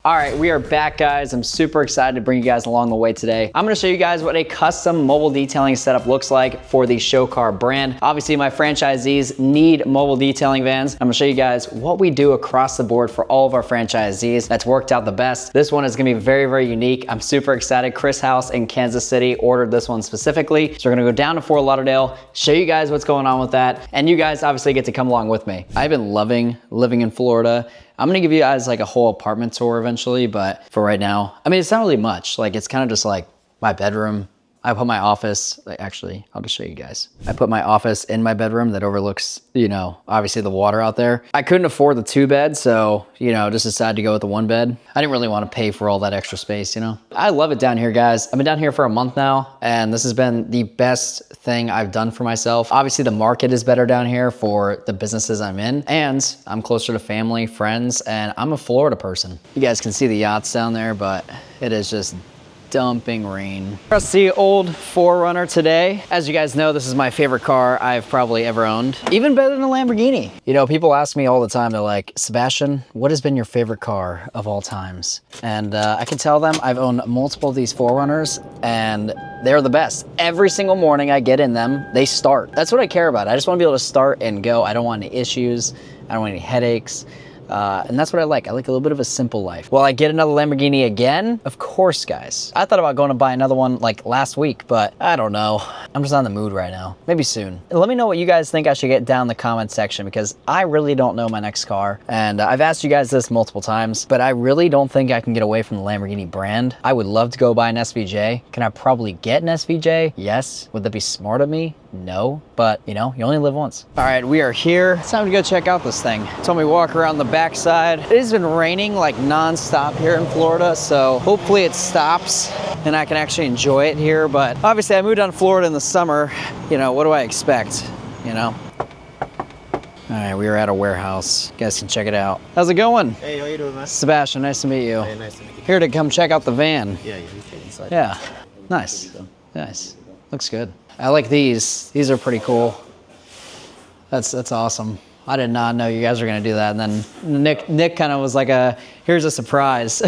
All right, we are back, guys. I'm super excited to bring you guys along the way today. I'm gonna show you guys what a custom mobile detailing setup looks like for the ShowCar brand. Obviously, my franchisees need mobile detailing vans. I'm gonna show you guys what we do across the board for all of our franchisees that's worked out the best. This one is gonna be very, very unique. I'm super excited. Chris House in Kansas City ordered this one specifically. So we're gonna go down to Fort Lauderdale, show you guys what's going on with that, and you guys obviously get to come along with me. I've been loving living in Florida. I'm gonna give you guys like a whole apartment tour eventually, but for right now, I mean, it's not really much. Like, it's kind of just like my bedroom. I put my office, actually, I'll just show you guys. I put my office in my bedroom that overlooks, you know, obviously the water out there. I couldn't afford the 2-bed, so, you know, just decided to go with the 1-bed. I didn't really want to pay for all that extra space, you know? I love it down here, guys. I've been down here for a month now, and this has been the best thing I've done for myself. Obviously, the market is better down here for the businesses I'm in, and I'm closer to family, friends, and I'm a Florida person. You guys can see the yachts down there, but it is just dumping rain. Press the old Forerunner today. As you guys know, this is my favorite car I've probably ever owned. Even better than a Lamborghini. You know, people ask me all the time, they're like, Sebastian, what has been your favorite car of all times? And I can tell them I've owned multiple of these Forerunners and they're the best. Every single morning I get in them, they start. That's what I care about. I just want to be able to start and go. I don't want any issues. I don't want any headaches. And that's what I like. I like a little bit of a simple life. Will I get another Lamborghini again? Of course, guys. I thought about going to buy another one like last week, but I don't know. I'm just not in the mood right now. Maybe soon. Let me know what you guys think I should get down in the comment section, because I really don't know my next car. And I've asked you guys this multiple times, but I really don't think I can get away from the Lamborghini brand. I would love to go buy an SVJ. Can I probably get an SVJ? Yes. Would that be smart of me? No, but you know, you only live once. All right, we are here. It's time to go check out this thing. Told me walk around the backside. It has been raining like non-stop here in Florida, so hopefully it stops and I can actually enjoy it here. But obviously I moved down to Florida in the summer. You know, what do I expect, you know? All right, we are at a warehouse. You guys can check it out. How's it going? Hey, how you doing, man? Sebastian, nice to meet you. Hey, nice to meet you. Here to come check out the van. Yeah, you can inside. Yeah, nice, nice. Looks good. I like these. These are pretty cool. That's awesome. I did not know you guys were gonna do that. And then Nick kind of was like here's a surprise.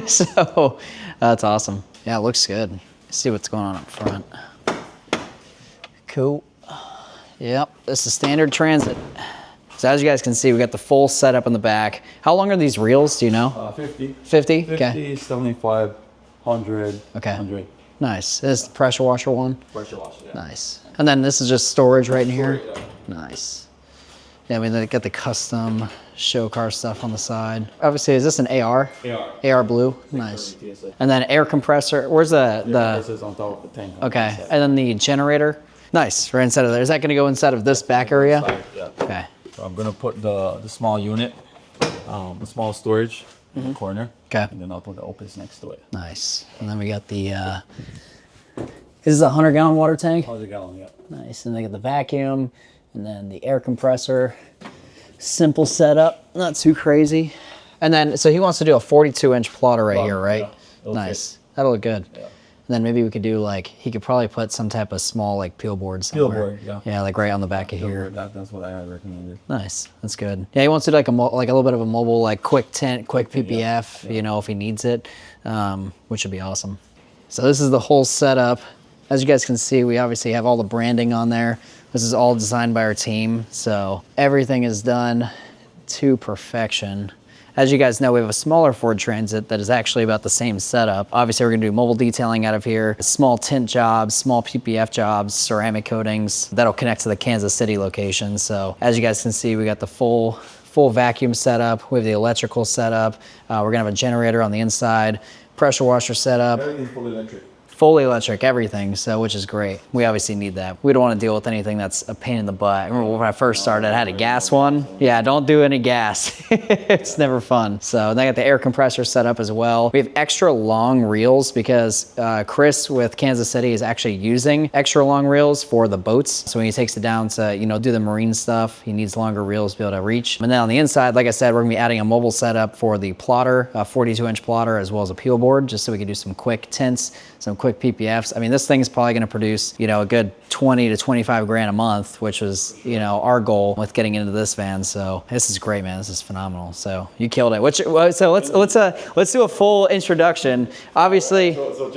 So that's awesome. Yeah, it looks good. Let's see what's going on up front. Cool. Yep, this is standard transit. So as you guys can see, we got the full setup in the back. How long are these reels, do you know? 50. 50? 50, Okay. 75, 100, Okay. 100. Nice. This is the pressure washer one. Pressure washer, yeah. Nice. And then this is just storage right in here. Storage, Nice. Yeah, I mean, they got the custom ShowCar stuff on the side. Obviously, is this an AR? AR. AR blue? Nice. And then air compressor. Where's This is on top of the tank. Okay. And then the generator. Nice. Right inside of there. Is that going to go inside of this back area? Yeah. Okay. So I'm gonna put the small unit, the small storage in the corner. Okay. And then I'll put the Opus next to it. Nice. And then we got the, this is a 100-gallon water tank. 100 gallon, yeah. Nice. And they got the vacuum and then the air compressor. Simple setup, not too crazy. And then, so he wants to do a 42-inch plotter right here, right? Yeah. Nice. That'll look good. Yeah. And then maybe we could do like, he could probably put some type of small like peel board somewhere. Peel board, yeah. Yeah, like right on the back of here. That's what I recommended. Nice, that's good. Yeah, he wants to do like a little bit of a mobile, like quick tint, quick PPF, you know, if he needs it, which would be awesome. So this is the whole setup. As you guys can see, we obviously have all the branding on there. This is all designed by our team. So everything is done to perfection. As you guys know, we have a smaller Ford Transit that is actually about the same setup. Obviously, we're gonna do mobile detailing out of here, small tint jobs, small PPF jobs, ceramic coatings that'll connect to the Kansas City location. So as you guys can see, we got the full vacuum setup. We have the electrical setup. We're gonna have a generator on the inside, pressure washer setup. Everything's fully electric. Fully electric, everything, so which is great. We obviously need that. We don't want to deal with anything that's a pain in the butt. I remember when I first started, I had a gas one. Yeah, don't do any gas. It's never fun. So then I got the air compressor set up as well. We have extra long reels because Chris with Kansas City is actually using extra long reels for the boats. So when he takes it down to, you know, do the marine stuff, he needs longer reels to be able to reach. And then on the inside, like I said, we're gonna be adding a mobile setup for the plotter, a 42-inch plotter, as well as a peel board, just so we can do some quick tints, some quick PPFs. I mean, this thing is probably gonna produce, you know, a good 20 to 25 grand a month, which was, you know, our goal with getting into this van. So this is great, man. This is phenomenal. So you killed it. So let's do a full introduction. Obviously,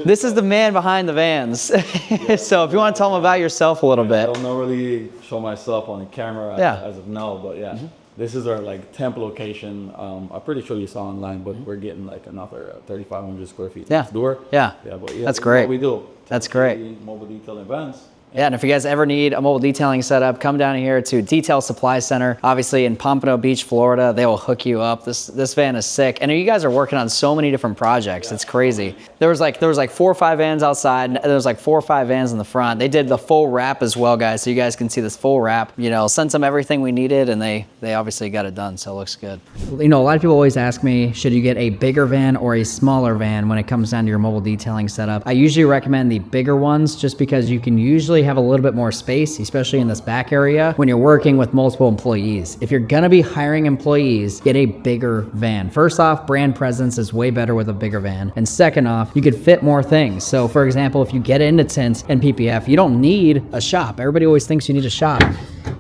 this is the man behind the vans. So if you want to tell them about yourself a little bit. I don't really show myself on the camera as of now, but yeah. This is our like temp location. I'm pretty sure you saw online, but we're getting like another 3,500 square feet next door. Yeah. But yeah, that's great. What we do. That's great. Mobile detailing vans. Yeah, and if you guys ever need a mobile detailing setup, come down here to Detail Supply Center, obviously in Pompano Beach, Florida. They will hook you up. This van is sick. And you guys are working on so many different projects. It's crazy. There was like 4 or 5 vans outside, and there was like 4 or 5 vans in the front. They did the full wrap as well, guys, so you guys can see this full wrap. You know, sent them everything we needed, and they obviously got it done, so it looks good. You know, a lot of people always ask me, should you get a bigger van or a smaller van when it comes down to your mobile detailing setup? I usually recommend the bigger ones just because you can usually have a little bit more space, especially in this back area when you're working with multiple employees. If you're gonna be hiring employees, get a bigger van. First off, brand presence is way better with a bigger van. And second off, you could fit more things. So for example, if you get into tint and PPF, you don't need a shop. Everybody always thinks you need a shop.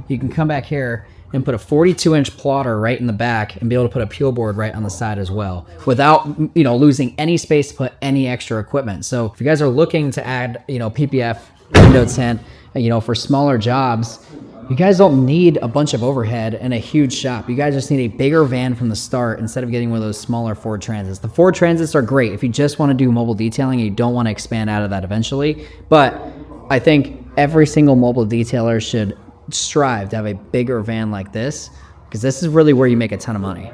You can come back here and put a 42-inch plotter right in the back and be able to put a peel board right on the side as well without, you know, losing any space to put any extra equipment. So if you guys are looking to add, you know, PPF, window tint, you know, for smaller jobs, you guys don't need a bunch of overhead and a huge shop. You guys just need a bigger van from the start instead of getting one of those smaller Ford Transits. The Ford Transits are great if you just want to do mobile detailing and you don't want to expand out of that eventually. But I think every single mobile detailer should strive to have a bigger van like this, because this is really where you make a ton of money.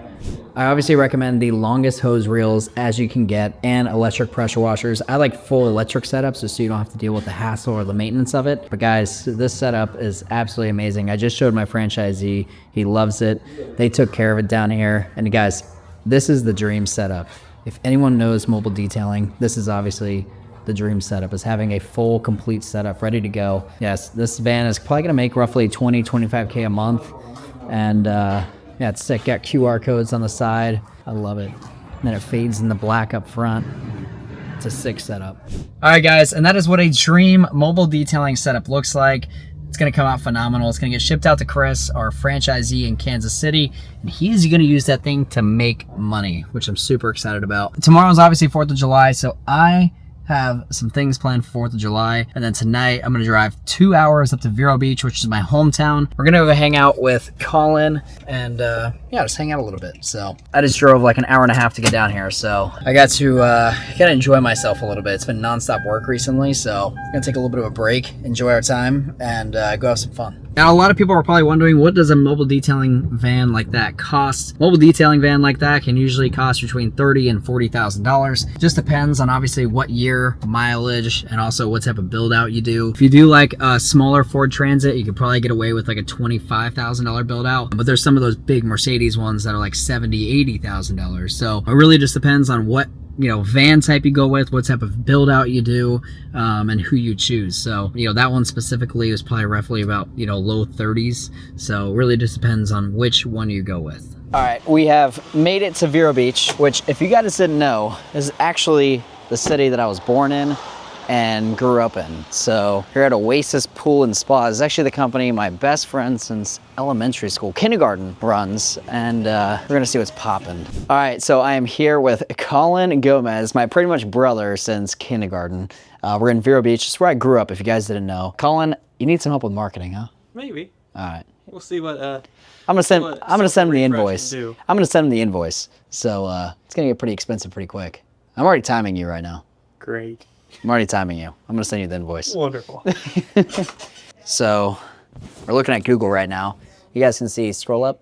I obviously recommend the longest hose reels as you can get and electric pressure washers. I like full electric setups just so you don't have to deal with the hassle or the maintenance of it. But guys, this setup is absolutely amazing. I just showed my franchisee. He loves it. They took care of it down here. And guys, this is the dream setup. If anyone knows mobile detailing, this is obviously the dream setup, is having a full complete setup ready to go. Yes, this van is probably gonna make roughly 20, 25K a month. And yeah, it's sick. Got QR codes on the side. I love it. And then it fades in the black up front. It's a sick setup. All right, guys, and that is what a dream mobile detailing setup looks like. It's gonna come out phenomenal. It's gonna get shipped out to Chris, our franchisee in Kansas City, and he's gonna use that thing to make money, which I'm super excited about. Tomorrow's obviously 4th of July, so I have some things planned for 4th of July. And then tonight I'm gonna drive 2 hours up to Vero Beach, which is my hometown. We're gonna go hang out with Colin and yeah, just hang out a little bit. So I just drove like an hour and a half to get down here. So I got to gotta enjoy myself a little bit. It's been nonstop work recently. So I'm gonna take a little bit of a break, enjoy our time, and go have some fun. Now, a lot of people are probably wondering, what does a mobile detailing van like that cost? Mobile detailing van like that can usually cost between $30,000 and $40,000. Just depends on obviously what year, mileage, and also what type of build out you do. If you do like a smaller Ford Transit, you could probably get away with like a $25,000 build out. But there's some of those big Mercedes ones that are like $70,000, $80,000. So it really just depends on what, you know, van type you go with, what type of build out you do, and who you choose. So, you know, that one specifically is probably roughly about, you know, low 30s. So it really just depends on which one you go with. All right, we have made it to Vero Beach, which, if you guys didn't know, is actually the city that I was born in and grew up in. So here at Oasis Pool and Spa is actually the company my best friend since elementary school, kindergarten, runs, and we're gonna see what's popping. All right, so I am here with Colin Gomez, my pretty much brother since kindergarten. We're in Vero Beach, it's where I grew up, if you guys didn't know. Colin, you need some help with marketing, huh? Maybe. All right. We'll see what I'm gonna send him the invoice. I'm gonna send him the invoice. So it's gonna get pretty expensive pretty quick. I'm already timing you right now. Great. I'm already timing you. I'm gonna send you the invoice. Wonderful. So we're looking at Google right now. You guys can see, scroll up.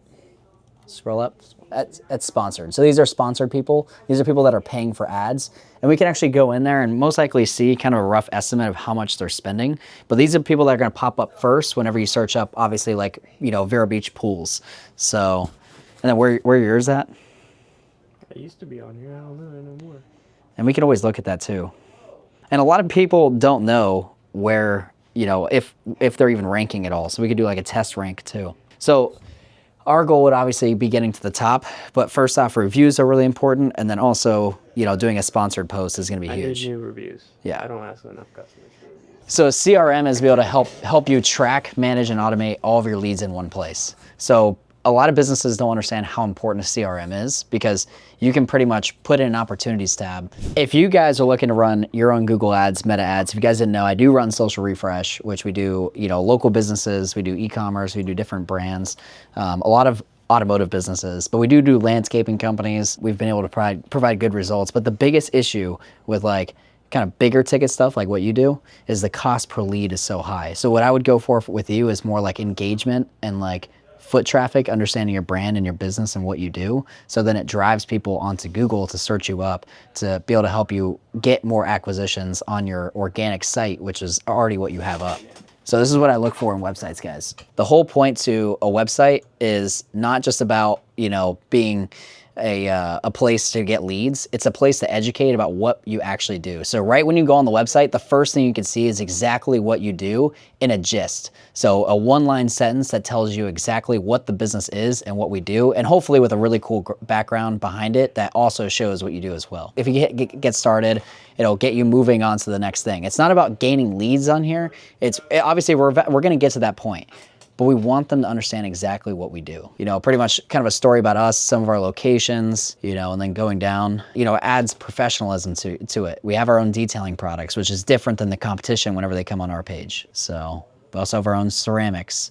That's sponsored. So these are sponsored people. These are people that are paying for ads. And we can actually go in there and most likely see kind of a rough estimate of how much they're spending. But these are people that are gonna pop up first whenever you search up, obviously, like, you know, Vero Beach pools. So, and then where yours at? It used to be on here. I don't know anymore. And we can always look at that too. And a lot of people don't know where, you know, if they're even ranking at all. So we could do like a test rank too. So Our goal would obviously be getting to the top, but first off, reviews are really important, and then also, you know, doing a sponsored post is going to be huge. I need new reviews. Yeah. I don't ask enough customers for reviews. So CRM is to be able to help you track, manage, and automate all of your leads in one place. So a lot of businesses don't understand how important a CRM is because you can pretty much put in an opportunities tab. If you guys are looking to run your own Google ads, Meta ads, if you guys didn't know, I do run Social Refresh, which we do, you know, local businesses, we do e-commerce, we do different brands, a lot of automotive businesses, but we do landscaping companies. We've been able to provide good results. But the biggest issue with like kind of bigger ticket stuff like what you do is the cost per lead is so high. So what I would go for with you is more like engagement and like foot traffic, understanding your brand and your business and what you do. So then it drives people onto Google to search you up to be able to help you get more acquisitions on your organic site, which is already what you have up. So this is what I look for in websites, guys. The whole point to a website is not just about, you know, being a place to get leads. It's a place to educate about what you actually do. So right when you go on the website, the first thing you can see is exactly what you do in a gist. So a one-line sentence that tells you exactly what the business is and what we do, and hopefully with a really cool background behind it that also shows what you do as well. If you get started, it'll get you moving on to the next thing. It's not about gaining leads on here. It's obviously we're going to get to that point, but we want them to understand exactly what we do. You know, pretty much kind of a story about us, some of our locations, you know, and then going down, you know, adds professionalism to it. We have our own detailing products, which is different than the competition whenever they come on our page. So we also have our own ceramics.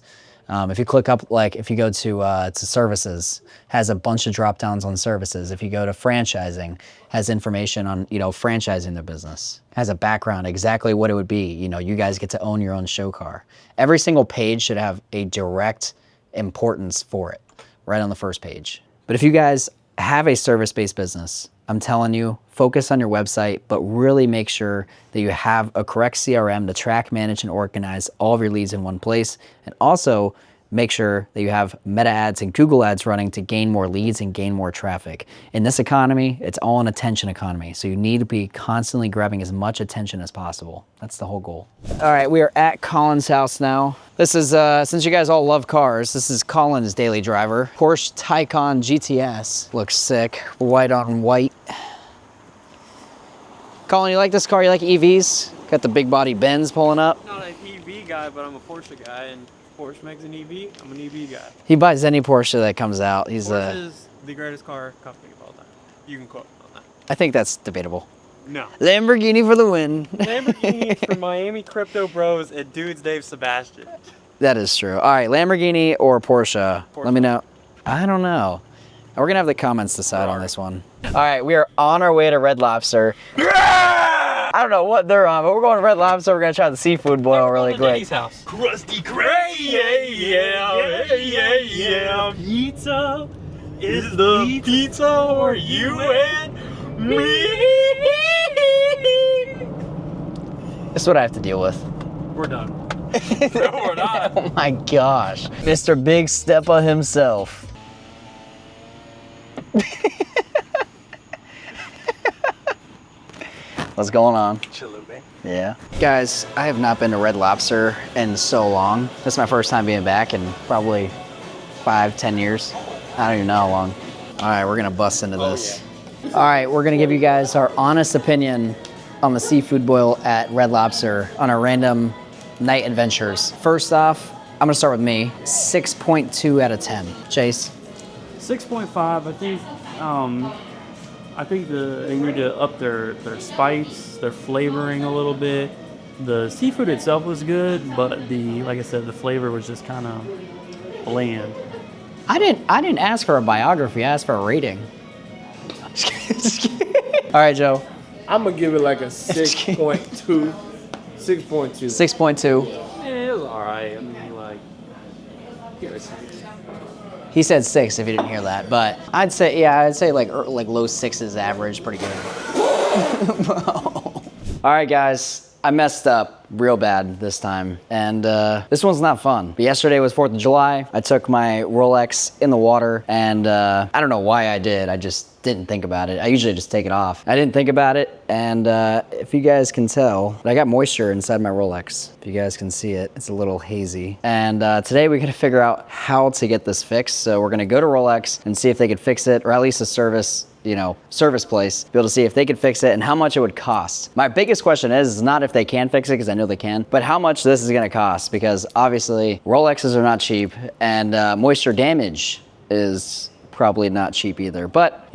If you click up, like if you go to services, has a bunch of drop downs on services. If you go to franchising, has information on, you know, franchising the business. Has a background, exactly what it would be. You know, you guys get to own your own ShowCar. Every single page should have a direct importance for it, right on the first page. But if you guys have a service-based business, I'm telling you, focus on your website, but really make sure that you have a correct CRM to track, manage, and organize all of your leads in one place. And also make sure that you have Meta ads and Google ads running to gain more leads and gain more traffic. In this economy, it's all an attention economy. So you need to be constantly grabbing as much attention as possible. That's the whole goal. All right, we are at Colin's house now. This is, since you guys all love cars, this is Colin's daily driver. Porsche Taycan GTS. Looks sick, white on white. Colin, you like this car? You like EVs? Got the big body Benz pulling up. I'm not an EV guy, but I'm a Porsche guy, and Porsche makes an EV. I'm an EV guy. He buys any Porsche that comes out. He's Porsche is the greatest car company of all time. You can quote me on that. I think that's debatable. No. Lamborghini for the win. Lamborghini for Miami crypto bros and dudes Dave Sebastian. That is true. All right, Lamborghini or Porsche? Let me know. I don't know. We're gonna have the comments decide on this one. All right, we are on our way to Red Lobster. I don't know what they're on, but we're going to Red Lobster. We're gonna try the seafood boil really quick. House. Krusty Krab, yeah. Pizza is the pizza for you and me. This is what I have to deal with. We're done. No, we're not. Oh my gosh. Mr. Big Steppa himself. What's going on? Chalupe. Yeah. Guys, I have not been to Red Lobster in so long. This is my first time being back in probably 5-10 years. I don't even know how long. All right, we're gonna bust into this. Yeah. All right, we're gonna give you guys our honest opinion on the seafood boil at Red Lobster on our random night adventures. First off, I'm gonna start with me. 6.2 out of 10. Chase? 6.5. I think they need to up their spice, their flavoring a little bit. The seafood itself was good, but like I said, the flavor was just kind of bland. I didn't ask for a biography. I asked for a rating. All right, Joe. I'm gonna give it like a 6.2. 6.2. 6.2. It was all right. I mean, like, he said 6 if you didn't hear that, but I'd say like low 6s average, pretty good. All right, guys, I messed up real bad this time, and this one's not fun. But yesterday was 4th of July. I took my Rolex in the water, and I don't know why I did. I just didn't think about it. I usually just take it off. I didn't think about it, and if you guys can tell, I got moisture inside my Rolex. If you guys can see it, it's a little hazy. And today we gotta figure out how to get this fixed. So we're gonna go to Rolex and see if they could fix it, or at least a service place, be able to see if they could fix it and how much it would cost. My biggest question is not if they can fix it, because I know they can, but how much this is gonna cost, because obviously Rolexes are not cheap, and moisture damage is probably not cheap either. But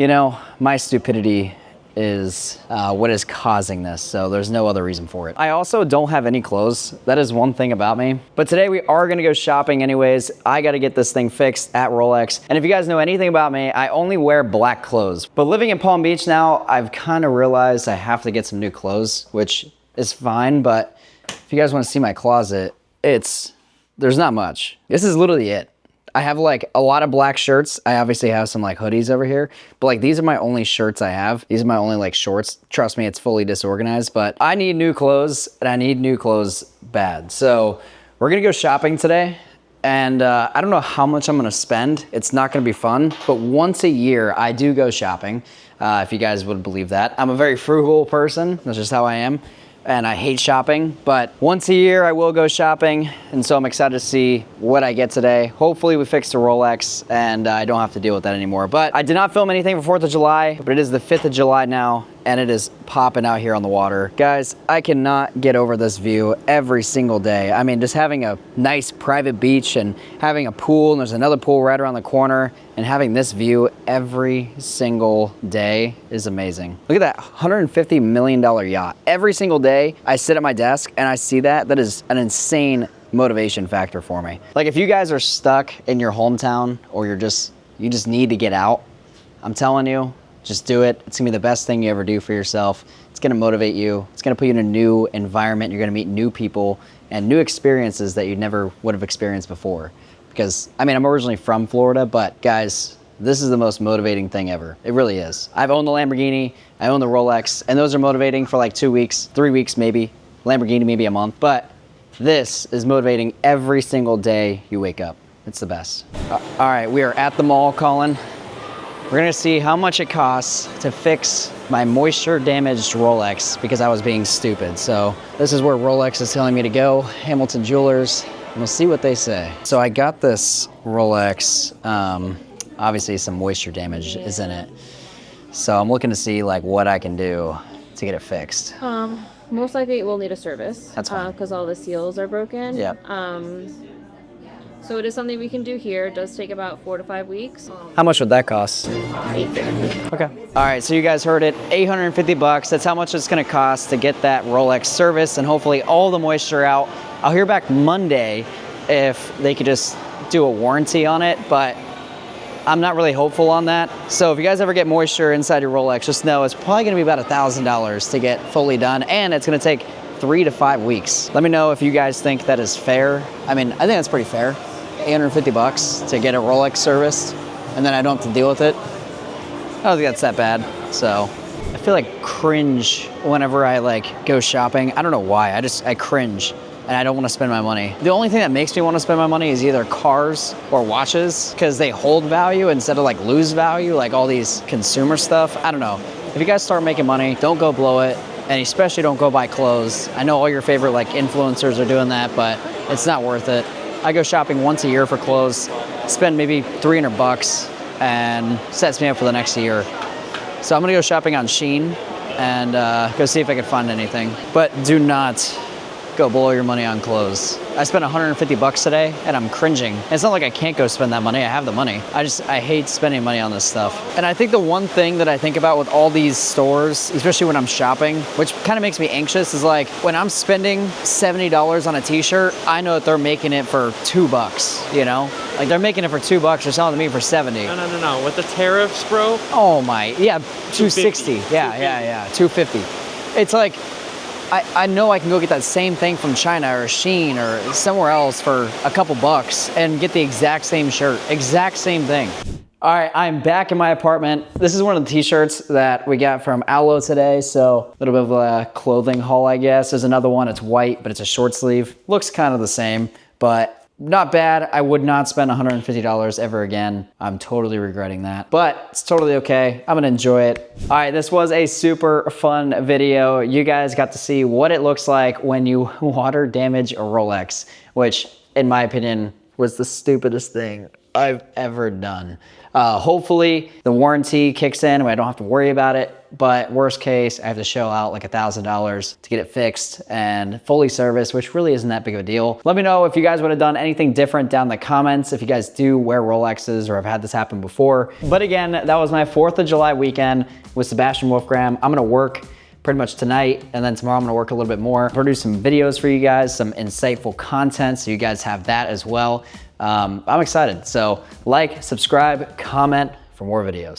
my stupidity is what is causing this, so there's no other reason for it. I also don't have any clothes. That is one thing about me. But today we are gonna go shopping anyways. I gotta get this thing fixed at Rolex. And if you guys know anything about me, I only wear black clothes. But living in Palm Beach now, I've kind of realized I have to get some new clothes, which is fine, but if you guys wanna see my closet, there's not much. This is literally it. I have like a lot of black shirts. I obviously have some like hoodies over here, but like these are my only shirts I have. These are my only like shorts. Trust me, it's fully disorganized, but I need new clothes, and I need new clothes bad. So we're gonna go shopping today, and I don't know how much I'm gonna spend. It's not gonna be fun, but once a year I do go shopping, if you guys would believe that. I'm a very frugal person. That's just how I am. And I hate shopping, but once a year I will go shopping, and so I'm excited to see what I get today. Hopefully we fix the Rolex and I don't have to deal with that anymore. But I did not film anything for 4th of July, but it is the 5th of July now, and it is popping out here on the water. Guys, I cannot get over this view every single day. I mean, just having a nice private beach and having a pool, and there's another pool right around the corner, and having this view every single day is amazing. Look at that $150 million yacht. Every single day I sit at my desk and I see that. That is an insane motivation factor for me. Like if you guys are stuck in your hometown, or you just need to get out, I'm telling you, just do it. It's gonna be the best thing you ever do for yourself. It's gonna motivate you. It's gonna put you in a new environment. You're gonna meet new people and new experiences that you never would have experienced before. Because, I mean, I'm originally from Florida, but guys, this is the most motivating thing ever. It really is. I've owned the Lamborghini, I own the Rolex, and those are motivating for like 2 weeks, 3 weeks maybe. Lamborghini maybe a month, but this is motivating every single day you wake up. It's the best. All right, we are at the mall, Colin. We're gonna see how much it costs to fix my moisture damaged Rolex because I was being stupid. So this is where Rolex is telling me to go, Hamilton Jewelers, and we'll see what they say. So I got this Rolex, obviously some moisture damage is in it. So I'm looking to see like what I can do to get it fixed. Most likely it will need a service. That's fine. Because all the seals are broken. Yep. So it is something we can do here. It does take about 4 to 5 weeks. How much would that cost? $850. Okay. All right, so you guys heard it, 850 bucks. That's how much it's gonna cost to get that Rolex service and hopefully all the moisture out. I'll hear back Monday if they could just do a warranty on it, but I'm not really hopeful on that. So if you guys ever get moisture inside your Rolex, just know it's probably gonna be about $1,000 to get fully done, and it's gonna take 3 to 5 weeks. Let me know if you guys think that is fair. I mean, I think that's pretty fair. 850 bucks to get a Rolex serviced, and then I don't have to deal with it. I don't think that's that bad. So I feel like cringe whenever I like go shopping. I don't know why, I cringe and I don't want to spend my money. The only thing that makes me want to spend my money is either cars or watches, because they hold value instead of like lose value, like all these consumer stuff. I don't know. If you guys start making money, don't go blow it, and especially don't go buy clothes. I know all your favorite like influencers are doing that, but it's not worth it. I go shopping once a year for clothes, spend maybe 300 bucks, and sets me up for the next year. So I'm gonna go shopping on Shein and go see if I can find anything. But do not go blow your money on clothes. I spent 150 bucks today and I'm cringing. It's not like I can't go spend that money, I have the money. I hate spending money on this stuff. And I think the one thing that I think about with all these stores, especially when I'm shopping, which kind of makes me anxious, is like when I'm spending $70 on a t-shirt, I know that they're making it for $2, you know? Like they're making it for $2, they're selling it to me for 70. No. With the tariffs, bro? Oh my, yeah, 260. Yeah, 250. It's like, I know I can go get that same thing from China or Shein or somewhere else for a couple bucks and get the exact same shirt, exact same thing. All right, I'm back in my apartment. This is one of the t-shirts that we got from Alo today, so a little bit of a clothing haul, I guess. There's another one, it's white, but it's a short sleeve. Looks kind of the same, but not bad. I would not spend $150 ever again. I'm totally regretting that, but it's totally okay. I'm gonna enjoy it. All right, this was a super fun video. You guys got to see what it looks like when you water damage a Rolex, which in my opinion was the stupidest thing I've ever done. Hopefully the warranty kicks in and I don't have to worry about it, but worst case, I have to shell out like $1,000 to get it fixed and fully serviced, which really isn't that big of a deal. Let me know if you guys would have done anything different down in the comments, if you guys do wear Rolexes or have had this happen before. But again, that was my 4th of July weekend with Sebastian Wolfgram. I'm gonna work pretty much tonight, and then tomorrow I'm gonna work a little bit more, produce some videos for you guys, some insightful content, so you guys have that as well. I'm excited, so like, subscribe, comment for more videos.